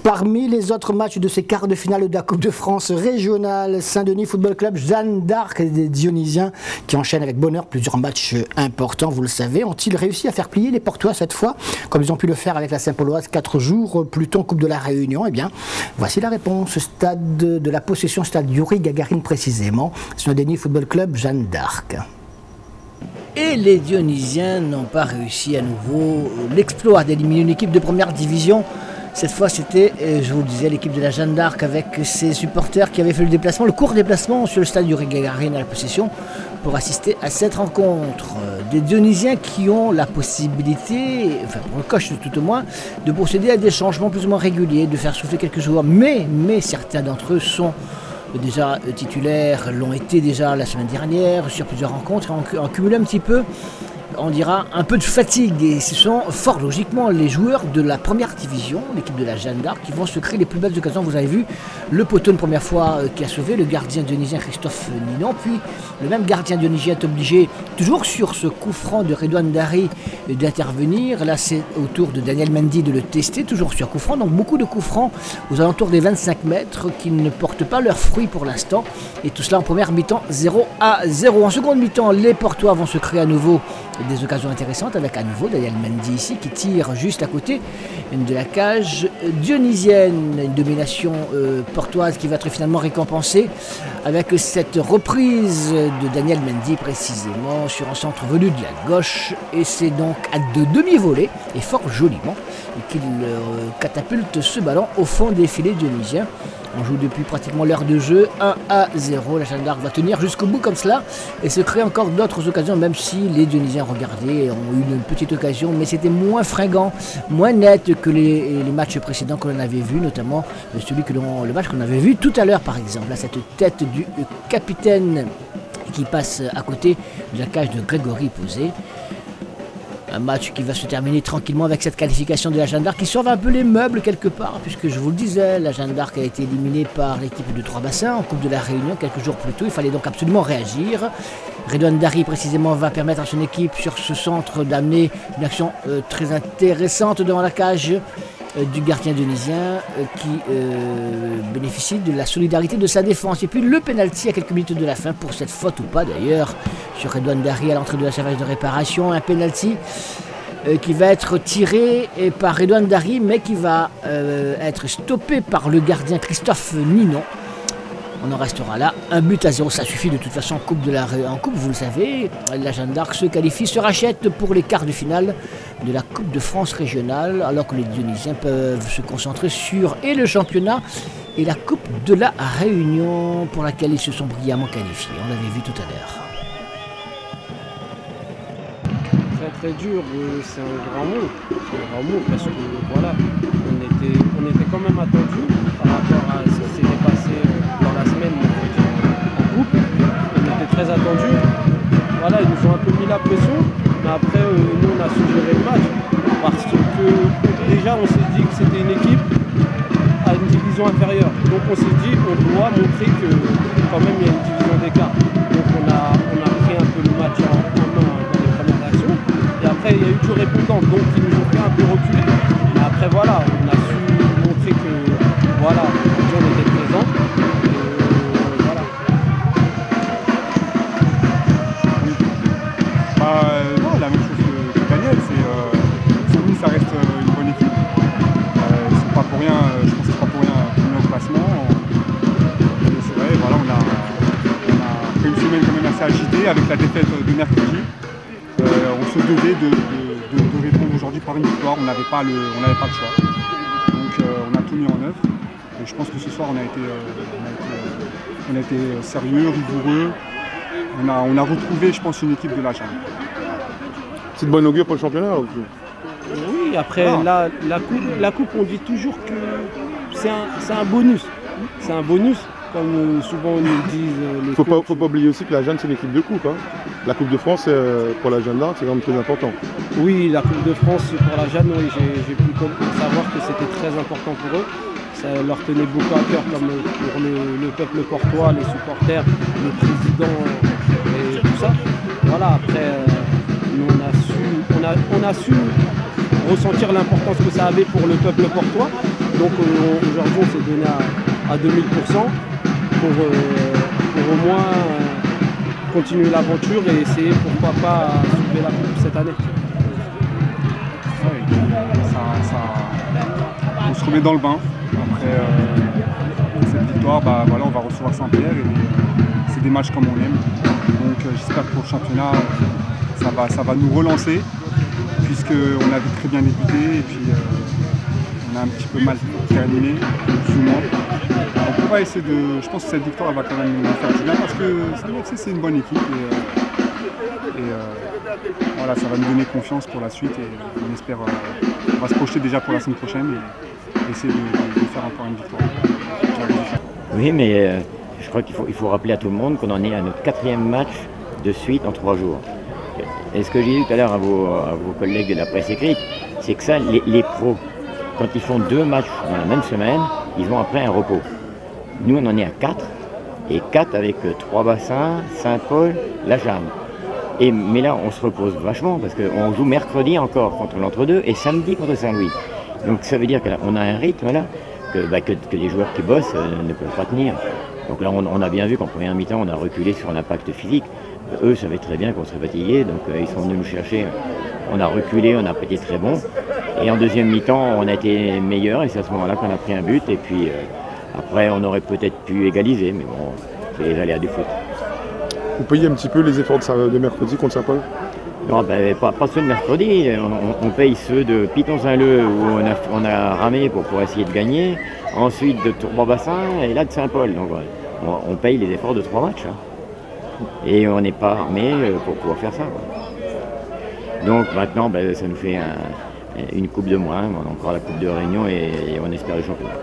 Parmi les autres matchs de ces quarts de finale de la Coupe de France régionale, Saint-Denis Football Club, Jeanne d'Arc des Dionysiens qui enchaînent avec bonheur plusieurs matchs importants, vous le savez. Ont-ils réussi à faire plier les Portois cette fois, comme ils ont pu le faire avec la Saint-Pauloise 4 jours plus tôt en Coupe de la Réunion? Eh bien, voici la réponse. Stade de la possession, stade Yuri Gagarine précisément, Saint-Denis Football Club, Jeanne d'Arc. Et les Dionysiens n'ont pas réussi à nouveau l'exploit d'éliminer une équipe de première division. Cette fois, c'était, je vous le disais, l'équipe de la Jeanne d'Arc avec ses supporters qui avaient fait le déplacement, le court déplacement sur le stade Yuri Gagarine à la possession pour assister à cette rencontre. Des Dionysiens qui ont la possibilité, enfin pour le coach tout au moins, de procéder à des changements plus ou moins réguliers, de faire souffler quelques joueurs, mais certains d'entre eux sont déjà titulaires, l'ont été déjà la semaine dernière sur plusieurs rencontres, en cumulé un petit peu, on dira, un peu de fatigue. Et ce sont fort logiquement les joueurs de la première division, l'équipe de la Jeanne d'Arc, qui vont se créer les plus belles occasions. Vous avez vu le poteau une première fois qui a sauvé le gardien dionysien Christophe Ninon, puis le même gardien dionysien est obligé, toujours sur ce coup franc de Redouane Dari, d'intervenir. Là c'est au tour de Daniel Mendy de le tester, toujours sur coup franc. Donc beaucoup de coups francs aux alentours des 25 mètres qui ne portent pas leurs fruits pour l'instant. Et tout cela en première mi-temps 0-0. En seconde mi-temps, les Portois vont se créer à nouveau des occasions intéressantes avec à nouveau Daniel Mendy ici qui tire juste à côté de la cage dionysienne. Une domination portoise qui va être finalement récompensée avec cette reprise de Daniel Mendy précisément sur un centre venu de la gauche, et c'est donc à de demi-volée et fort joliment qu'il catapulte ce ballon au fond des filets dionysiens. On joue depuis pratiquement l'heure de jeu, 1-0. La Jeanne d'Arc va tenir jusqu'au bout comme cela et se créer encore d'autres occasions, même si les Dionysiens, regardez, ont eu une petite occasion, mais c'était moins fringant, moins net que les matchs précédents que l'on avait vu, notamment le match qu'on avait vu tout à l'heure par exemple. Là, cette tête du capitaine qui passe à côté de la cage de Grégory Posé. Un match qui va se terminer tranquillement avec cette qualification de la Jeanne d'Arc qui sauve un peu les meubles quelque part, puisque je vous le disais, la Jeanne d'Arc a été éliminée par l'équipe de Trois-Bassins en Coupe de la Réunion quelques jours plus tôt. Il fallait donc absolument réagir. Redouane Dari précisément va permettre à son équipe sur ce centre d'amener une action très intéressante devant la cage du gardien dionysien qui bénéficie de la solidarité de sa défense. Et puis le pénalty à quelques minutes de la fin, pour cette faute ou pas d'ailleurs, sur Redouane Dari à l'entrée de la surface de réparation. Un pénalty qui va être tiré par Redouane Dari, mais qui va être stoppé par le gardien Christophe Ninon. On en restera là, 1-0, ça suffit de toute façon en coupe, vous le savez. La Jeanne d'Arc se qualifie, se rachète pour les quarts de finale de la Coupe de France régionale, alors que les Dionysiens peuvent se concentrer sur le championnat et la Coupe de la Réunion, pour laquelle ils se sont brillamment qualifiés. On l'avait vu tout à l'heure. Très dur, c'est un grand mot, parce que voilà, on était quand même attendu par rapport à ce qui s'était passé dans la semaine en coupe. On était très attendus. Voilà, ils nous ont un peu mis la pression, mais après nous on a su gérer le match parce que déjà on s'est dit que c'était une équipe à une division inférieure. Donc on s'est dit on doit montrer que quand même il y a une division d'écart. Donc on a pris un peu le match en main dans les premières actions. Et après il y a eu du répondant, donc ils nous ont fait un peu reculer. Mais après voilà, on a su montrer que voilà, on était présent. Voilà. Non, la même chose que Daniel, pour nous ça reste une bonne équipe. C'est pas pour rien, je pense que c'est pas pour rien qu'on est au classement. C'est vrai, voilà, on a fait une semaine quand même assez agitée avec la défaite de mercredi. On se devait de répondre aujourd'hui par une victoire, on n'avait pas le choix. Donc on a tout mis en œuvre. Et je pense que ce soir on a été sérieux, rigoureux. On a retrouvé, je pense, une équipe de la Jeanne. C'est de bonne augure pour le championnat ou... Oui, après la coupe, on dit toujours que c'est un bonus. C'est un bonus, comme souvent nous disent les faut pas oublier aussi que la Jeanne c'est une équipe de coupe. Hein. La Coupe de France pour la Jeanne d'Arc c'est quand même très important. Oui, la Coupe de France pour la Jeanne, oui, j'ai pu savoir que c'était très important pour eux. Ça leur tenait beaucoup à cœur, comme pour le peuple portois, les supporters, le président et tout ça. Voilà, après nous on a su ressentir l'importance que ça avait pour le peuple portois. Donc aujourd'hui on s'est donné à 2000% pour au moins continuer l'aventure et essayer pourquoi pas soulever la coupe cette année. Ouais, on se remet dans le bain. Après cette victoire, voilà, on va recevoir Saint-Pierre et c'est des matchs comme on aime. Donc j'espère que pour le championnat, ça va nous relancer puisqu'on a très bien débuté et puis on a un petit peu mal terminé, plus ou moins. Donc on va essayer je pense que cette victoire va quand même nous faire du bien parce que c'est une bonne équipe et voilà, ça va nous donner confiance pour la suite et on espère, on va se projeter déjà pour la semaine prochaine et essayer de faire encore une victoire. Oui, mais je crois qu'il faut rappeler à tout le monde qu'on en est à notre 4e match de suite en 3 jours. Et ce que j'ai dit tout à l'heure à vos collègues de la presse écrite, c'est que ça, les pros, quand ils font 2 matchs dans la même semaine, ils ont après un repos. Nous, on en est à 4, et 4 avec 3 bassins, Saint-Paul, la Jeanne. Mais là, on se repose vachement, parce qu'on joue mercredi encore contre l'Entre-deux, et samedi contre Saint-Louis. Donc ça veut dire qu'on a un rythme là, que les joueurs qui bossent ne peuvent pas tenir. Donc là, on a bien vu qu'en première mi-temps, on a reculé sur l'impact physique. Eux savaient très bien qu'on serait fatigués, donc ils sont venus nous chercher. On a reculé, on n'a pas été très bon. Et en deuxième mi-temps, on a été meilleur, et c'est à ce moment-là qu'on a pris un but. Et puis après, on aurait peut-être pu égaliser, mais bon, c'est les aléas du foot. Vous payez un petit peu les efforts de mercredi contre Saint-Paul? Non, pas ceux de mercredi, on paye ceux de Piton-Saint-Leu où on a ramé pour essayer de gagner, ensuite de Tourban-Bassin et là de Saint-Paul. Donc on paye les efforts de 3 matchs. Hein. Et on n'est pas armé pour pouvoir faire ça. Donc maintenant, ça nous fait une coupe de moins, on a encore la coupe de Réunion et on espère le championnat.